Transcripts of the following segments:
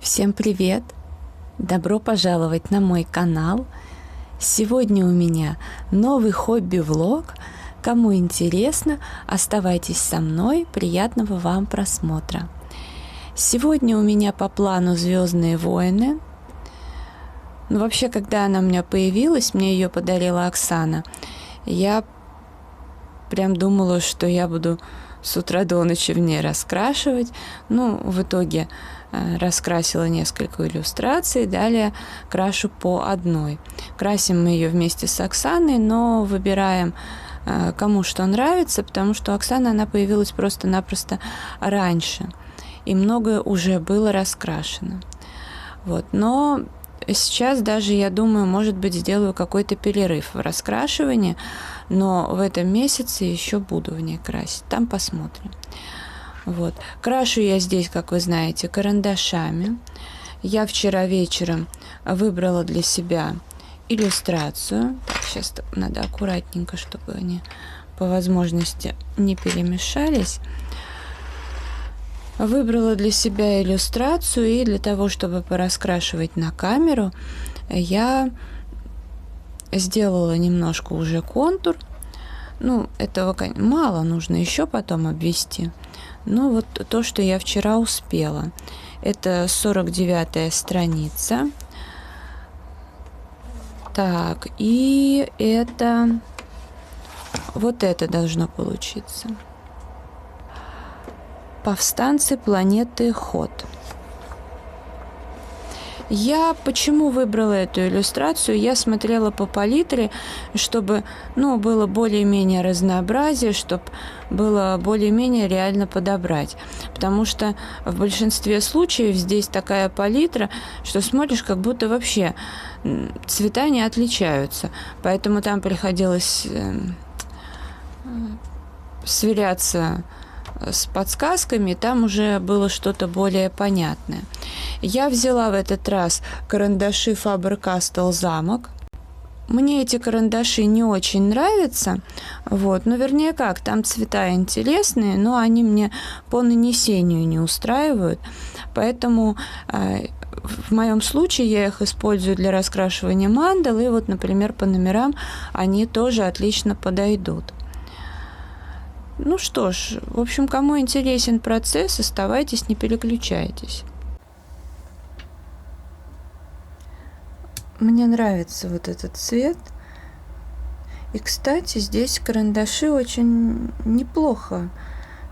Всем привет! Добро пожаловать на мой канал. Сегодня у меня новый хобби-влог. Кому интересно, оставайтесь со мной. Приятного вам просмотра. Сегодня у меня по плану «Звездные войны». Вообще, когда она у меня появилась, мне ее подарила Оксана, я прям думала, что я буду с утра до ночи в ней раскрашивать. В итоге раскрасила несколько иллюстраций, далее крашу по одной. Красим мы ее вместе с Оксаной, но выбираем, кому что нравится, потому что Оксана, она появилась просто-напросто раньше, и многое уже было раскрашено. Но сейчас даже, я думаю, может быть, сделаю какой-то перерыв в раскрашивании, но в этом месяце еще буду в ней красить. Там посмотрим. Крашу я здесь, как вы знаете, карандашами. Я вчера вечером выбрала для себя иллюстрацию. Так, сейчас надо аккуратненько, чтобы они по возможности не перемешались. Выбрала для себя иллюстрацию, и для того, чтобы пораскрашивать на камеру, я сделала немножко уже контур. Этого мало, нужно еще потом обвести. Но то, что я вчера успела. Это 49-я страница. Так, и это это должно получиться. Повстанцы планеты Ход. Я почему выбрала эту иллюстрацию? Я смотрела по палитре, чтобы было более-менее разнообразие, чтобы было более-менее реально подобрать. Потому что в большинстве случаев здесь такая палитра, что смотришь, как будто вообще цвета не отличаются. Поэтому там приходилось сверяться с подсказками, там уже было что-то более понятное. Я взяла в этот раз карандаши Faber-Castell «Замок». Мне эти карандаши не очень нравятся, вернее как, там цвета интересные, но они мне по нанесению не устраивают, поэтому в моем случае я их использую для раскрашивания мандал, и например, по номерам они тоже отлично подойдут. Что ж, в общем, кому интересен процесс, оставайтесь, не переключайтесь. Мне нравится этот цвет. И, кстати, здесь карандаши очень неплохо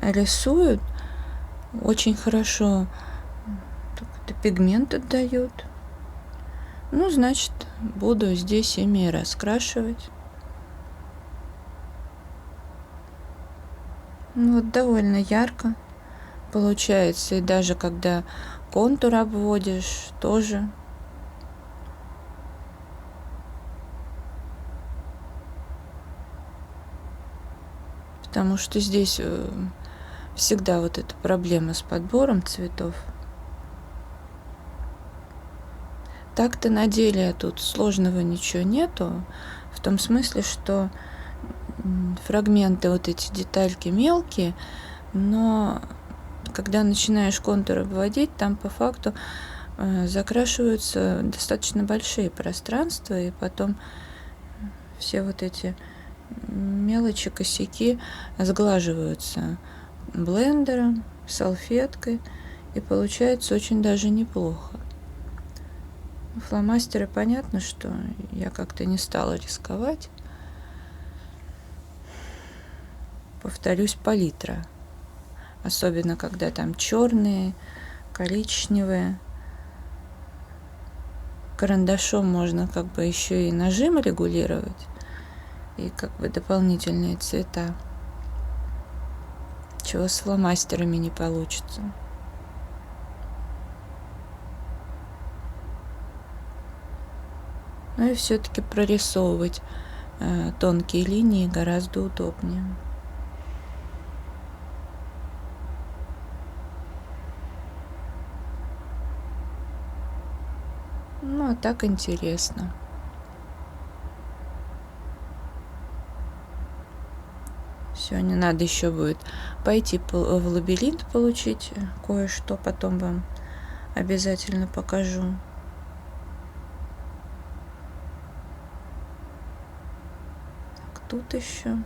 рисуют. Очень хорошо пигмент отдают. Значит, буду здесь ими раскрашивать. Довольно ярко получается. И даже когда контур обводишь, тоже. Потому что здесь всегда эта проблема с подбором цветов. Так-то на деле тут сложного ничего нету. В том смысле, что фрагменты, эти детальки мелкие, но когда начинаешь контур обводить, там по факту закрашиваются достаточно большие пространства, и потом все эти мелочи, косяки сглаживаются блендером, салфеткой, и получается очень даже неплохо. Фломастеры, понятно, что я как-то не стала рисковать. Повторюсь, палитра. Особенно, когда там черные, коричневые. Карандашом можно еще и нажим регулировать. И дополнительные цвета. Чего с фломастерами не получится. И все-таки прорисовывать тонкие линии гораздо удобнее. А так интересно. Сегодня надо еще будет пойти в лабиринт, получить кое-что, потом вам обязательно покажу. Так, тут еще.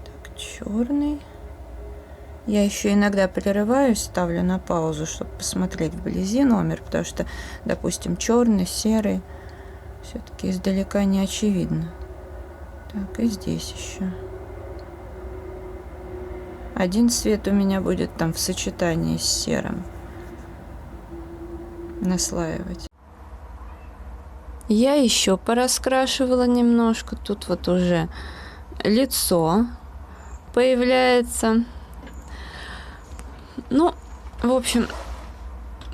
Так, черный. Я еще иногда прерываюсь, ставлю на паузу, чтобы посмотреть вблизи номер, потому что, допустим, черный, серый, все-таки издалека не очевидно. Так, и здесь еще. Один цвет у меня будет там в сочетании с серым наслаивать. Я еще пораскрашивала немножко. Тут вот уже лицо появляется. Ну, в общем,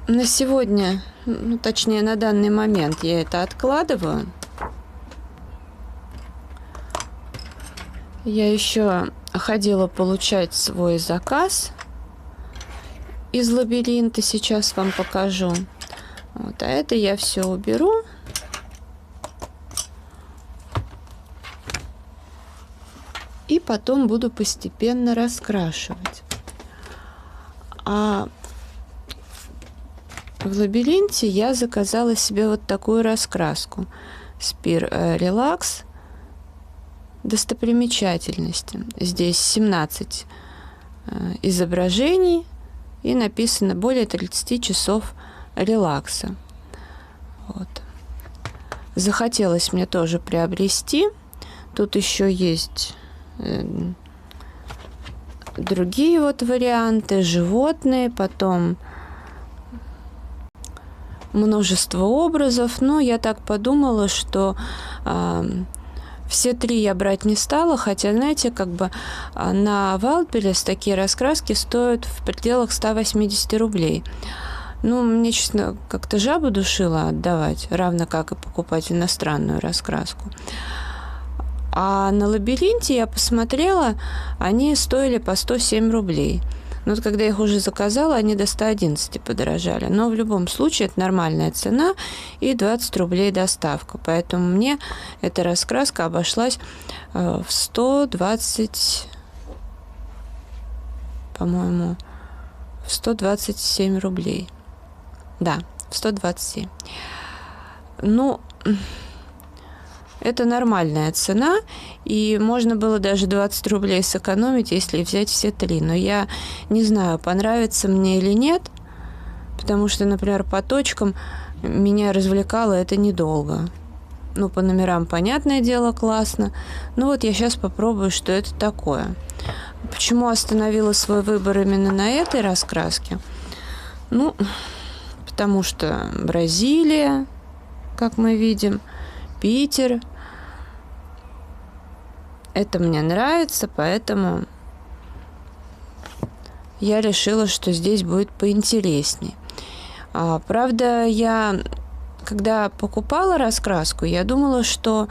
на сегодня, ну, точнее, на данный момент я это откладываю. Я еще ходила получать свой заказ из лабиринта, сейчас вам покажу. Вот, а это я все уберу. И потом буду постепенно раскрашивать. А в лабиринте я заказала себе вот такую раскраску. Спир Relax. Достопримечательности. Здесь 17 изображений и написано более 30 часов релакса. Вот. Захотелось мне тоже приобрести. Тут еще есть другие вот варианты, животные, потом множество образов. Но я так подумала, что все три я брать не стала, хотя, знаете, как бы на Wildberries такие раскраски стоят в пределах 180 рублей. Ну, мне, честно, как-то жабу душила отдавать, равно как и покупать иностранную раскраску. А на лабиринте я посмотрела, они стоили по 107 рублей. Но вот когда я их уже заказала, они до 111 подорожали. Но в любом случае это нормальная цена и 20 рублей доставка. Поэтому мне эта раскраска обошлась в 120, по-моему, в 127 рублей. Да, в 127. Ну, это нормальная цена, и можно было даже 20 рублей сэкономить, если взять все три. Но я не знаю, понравится мне или нет, потому что, например, по точкам меня развлекало это недолго. Ну, по номерам, понятное дело, классно. Ну, вот я сейчас попробую, что это такое. Почему остановила свой выбор именно на этой раскраске? Ну, потому что Бразилия, как мы видим, Питер. Это мне нравится, поэтому я решила, что здесь будет поинтересней. Правда, я, когда покупала раскраску, я думала, что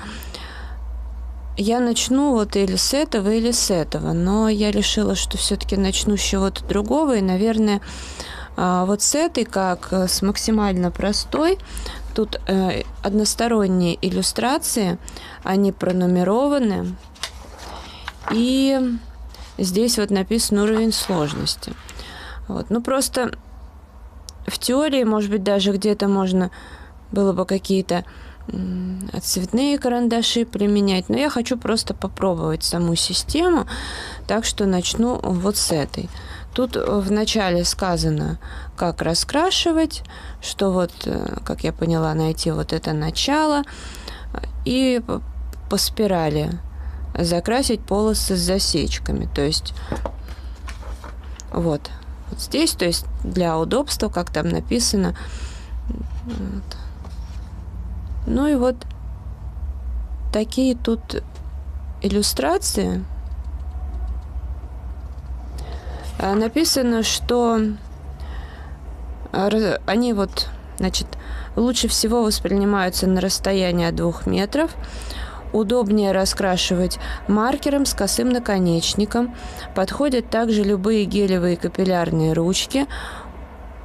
я начну вот или с этого, или с этого. Но я решила, что все-таки начну с чего-то другого. И, наверное, вот с этой, как с максимально простой. Тут односторонние иллюстрации, они пронумерованы. И здесь вот написан уровень сложности. Вот. Ну, просто в теории, может быть, даже где-то можно было бы какие-то цветные карандаши применять. Но я хочу просто попробовать саму систему, так что начну вот с этой. Тут вначале сказано, как раскрашивать, что вот, как я поняла, найти вот это начало и по спирали закрасить полосы с засечками. То есть вот здесь, то есть для удобства, как там написано. Вот. Ну и вот такие тут иллюстрации. Написано, что они вот, значит, лучше всего воспринимаются на расстоянии от 2 метров. Удобнее раскрашивать маркером с косым наконечником. Подходят также любые гелевые капиллярные ручки.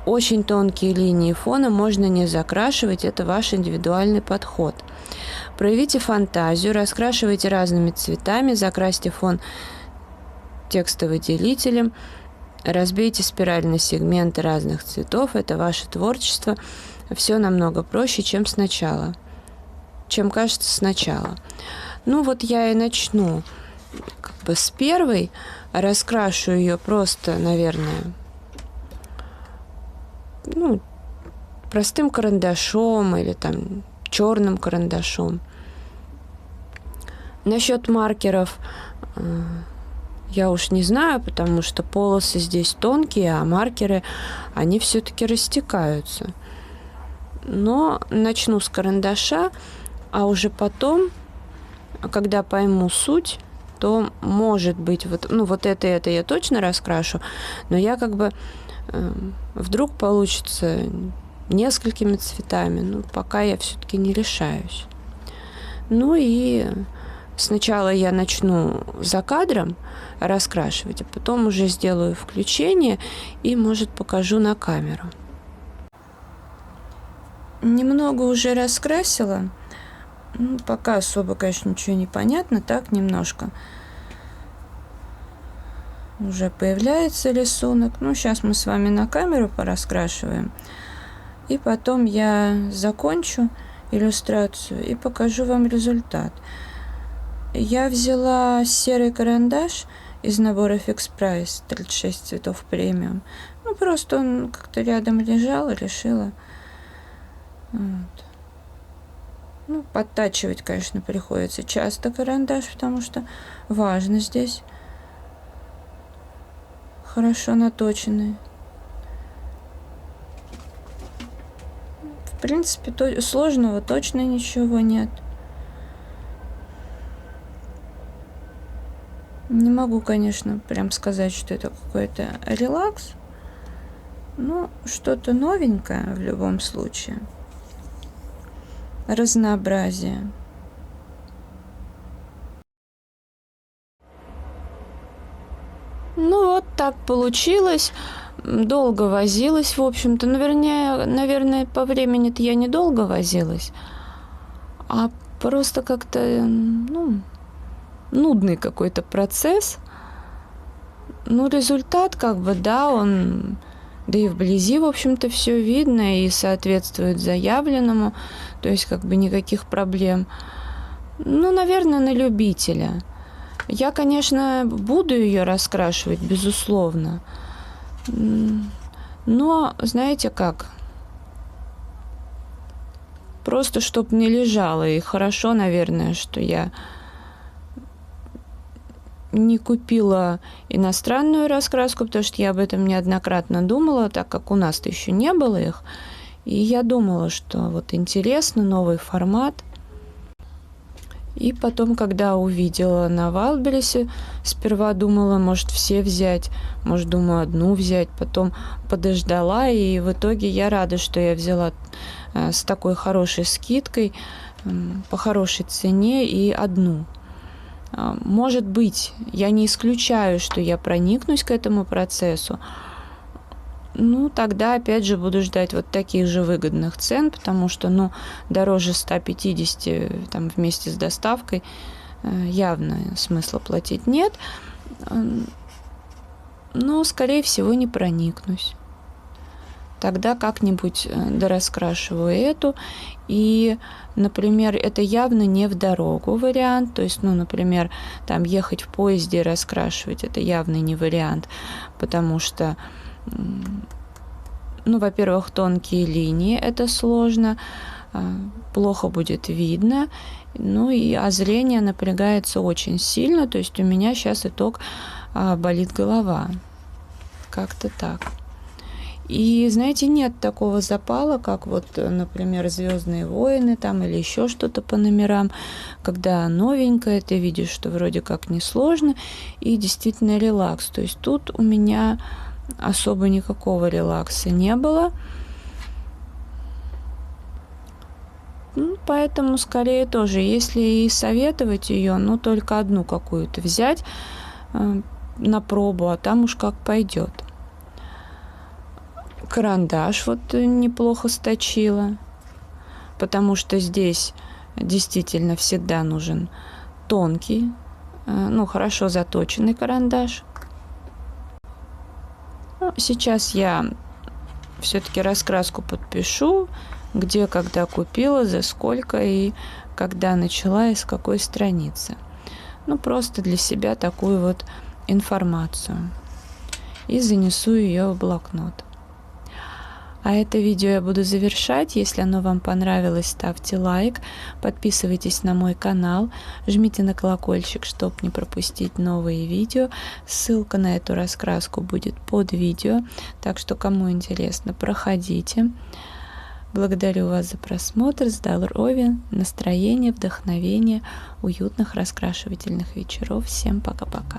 очень тонкие линии фона можно не закрашивать, это ваш индивидуальный подход. Проявите фантазию, раскрашивайте разными цветами, закрасьте фон текстовыделителем, разбейте спираль на сегменты разных цветов, это ваше творчество. Все намного проще, чем сначала, чем кажется сначала. Ну вот я и начну как бы с первой, раскрашу ее просто, наверное, простым карандашом или там черным карандашом. Насчет маркеров я уж не знаю, потому что полосы здесь тонкие, а маркеры, они все-таки растекаются. Но начну с карандаша, а уже потом, когда пойму суть, то, может быть, вот это я точно раскрашу, но я как бы вдруг получится несколькими цветами, пока я все-таки не решаюсь. Ну и сначала я начну за кадром раскрашивать, а потом уже сделаю включение и, может, покажу на камеру. Немного уже раскрасила. Пока особо, конечно, ничего не понятно, так немножко. Уже появляется рисунок. Сейчас мы с вами на камеру пораскрашиваем. И потом я закончу иллюстрацию и покажу вам результат. Я взяла серый карандаш из набора Fix Price, 36 цветов премиум. Просто он как-то рядом лежал, и решила. Подтачивать, конечно, приходится часто карандаш, потому что важно здесь хорошо наточенный. В принципе, сложного точно ничего нет. Не могу, конечно, прям сказать, что это какой-то релакс, но что-то новенькое в любом случае. Разнообразие. Вот так получилось. Долго возилась, в общем-то. Наверное, по времени-то я недолго возилась, а просто как-то, нудный какой-то процесс. Результат он... Да и вблизи, в общем-то, все видно и соответствует заявленному. То есть, никаких проблем. Наверное, на любителя. Я, конечно, буду ее раскрашивать, безусловно. Но, знаете как? Просто, чтобы не лежало. И хорошо, наверное, что я не купила иностранную раскраску, потому что я об этом неоднократно думала, так как у нас-то еще не было их. И я думала, что интересно, новый формат. И потом, когда увидела на Wildberries, сперва думала, может, все взять, может, думаю, одну взять, потом подождала, и в итоге я рада, что я взяла с такой хорошей скидкой, по хорошей цене и одну. Может быть, я не исключаю, что я проникнусь к этому процессу. Тогда, опять же, буду ждать таких же выгодных цен, потому что, дороже 150 вместе с доставкой явно смысла платить нет. Но, скорее всего, не проникнусь. Тогда как-нибудь дораскрашиваю эту. И, например, это явно не в дорогу вариант. То есть, например, ехать в поезде и раскрашивать, это явно не вариант, потому что во-первых, тонкие линии, это сложно, плохо будет видно, а зрение напрягается очень сильно, то есть у меня сейчас итог болит голова. Как-то так. И, знаете, нет такого запала, как например, «Звездные войны» или еще что-то по номерам, когда новенькое, ты видишь, что вроде как несложно, и действительно релакс. То есть тут у меня особо никакого релакса не было. Поэтому скорее тоже, если и советовать ее, только одну какую-то взять на пробу, а там уж как пойдет. Карандаш вот неплохо сточила, потому что здесь действительно всегда нужен тонкий, ну, хорошо заточенный карандаш. Ну, сейчас я все-таки раскраску подпишу, где, когда купила, за сколько и когда начала и с какой страницы. Ну, просто для себя такую вот информацию. И занесу ее в блокнот. А это видео я буду завершать. Если оно вам понравилось, ставьте лайк, подписывайтесь на мой канал, жмите на колокольчик, чтобы не пропустить новые видео. Ссылка на эту раскраску будет под видео, так что кому интересно, проходите. Благодарю вас за просмотр, здоровья, настроения, вдохновения, уютных раскрашивательных вечеров. Всем пока-пока.